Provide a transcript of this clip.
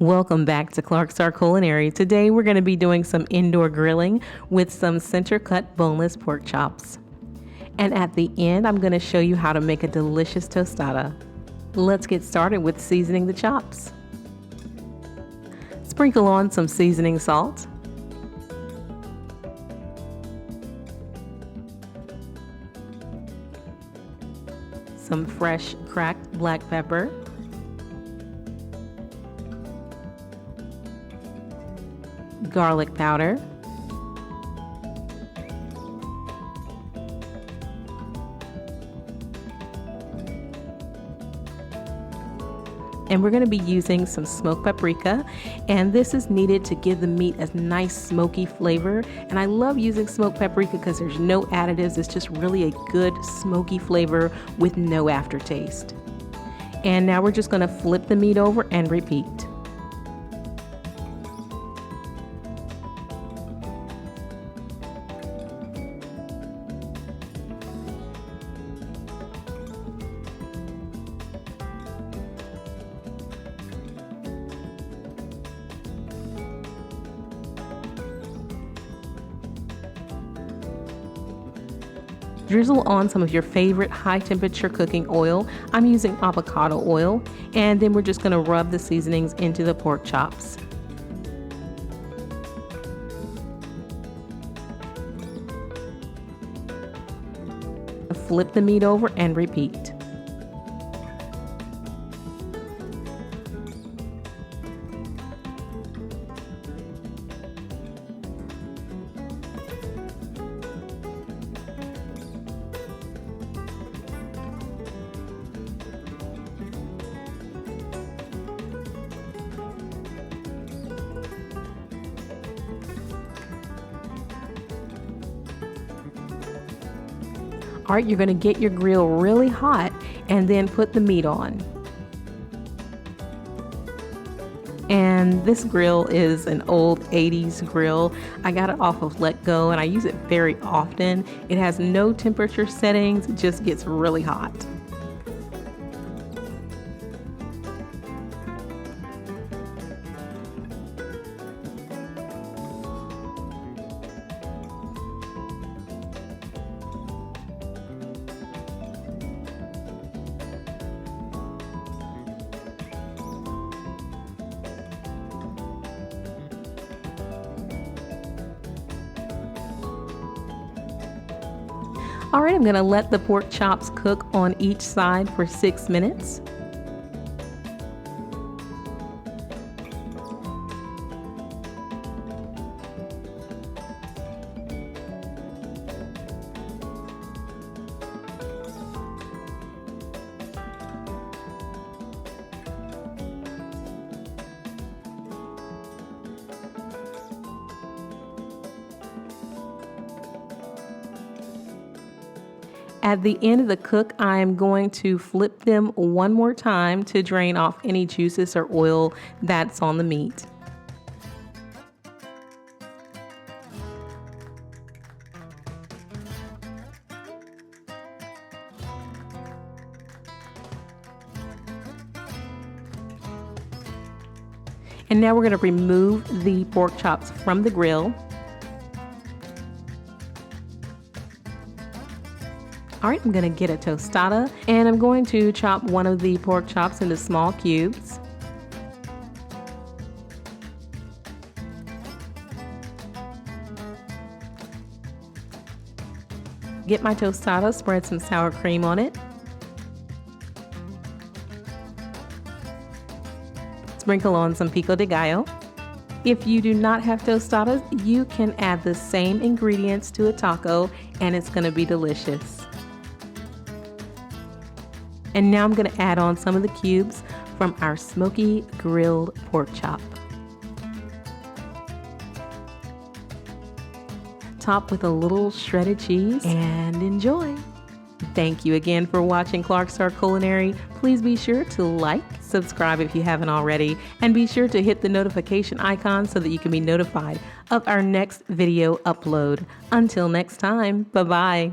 Welcome back to Clarkstar Culinary. Today we're going to be doing some indoor grilling with some center cut boneless pork chops. And at the end, I'm going to show you how to make a delicious tostada. Let's get started with seasoning the chops. Sprinkle on some seasoning salt. Some fresh cracked black pepper. Garlic powder, and we're going to be using some smoked paprika, and this is needed to give the meat a nice smoky flavor. And I love using smoked paprika because there's no additives. It's just really a good smoky flavor with no aftertaste. And now we're just going to flip the meat over and repeat. Drizzle on some of your favorite high temperature cooking oil. I'm using avocado oil, and then we're just going to rub the seasonings into the pork chops. Flip the meat over and repeat. All right, you're going to get your grill really hot and then put the meat on. And this grill is an old 80s grill. I got it off of Let Go and I use it very often. It has no temperature settings, it just gets really hot. All right, I'm going to let the pork chops cook on each side for 6 minutes. At the end of the cook, I am going to flip them one more time to drain off any juices or oil that's on the meat. And now we're going to remove the pork chops from the grill. All right, I'm going to get a tostada, and I'm going to chop one of the pork chops into small cubes. Get my tostada, spread some sour cream on it. Sprinkle on some pico de gallo. If you do not have tostadas, you can add the same ingredients to a taco, and it's going to be delicious. And now I'm going to add on some of the cubes from our smoky grilled pork chop. Top with a little shredded cheese and enjoy. Thank you again for watching Clarkstar Culinary. Please be sure to like, subscribe if you haven't already, and be sure to hit the notification icon so that you can be notified of our next video upload. Until next time, bye-bye.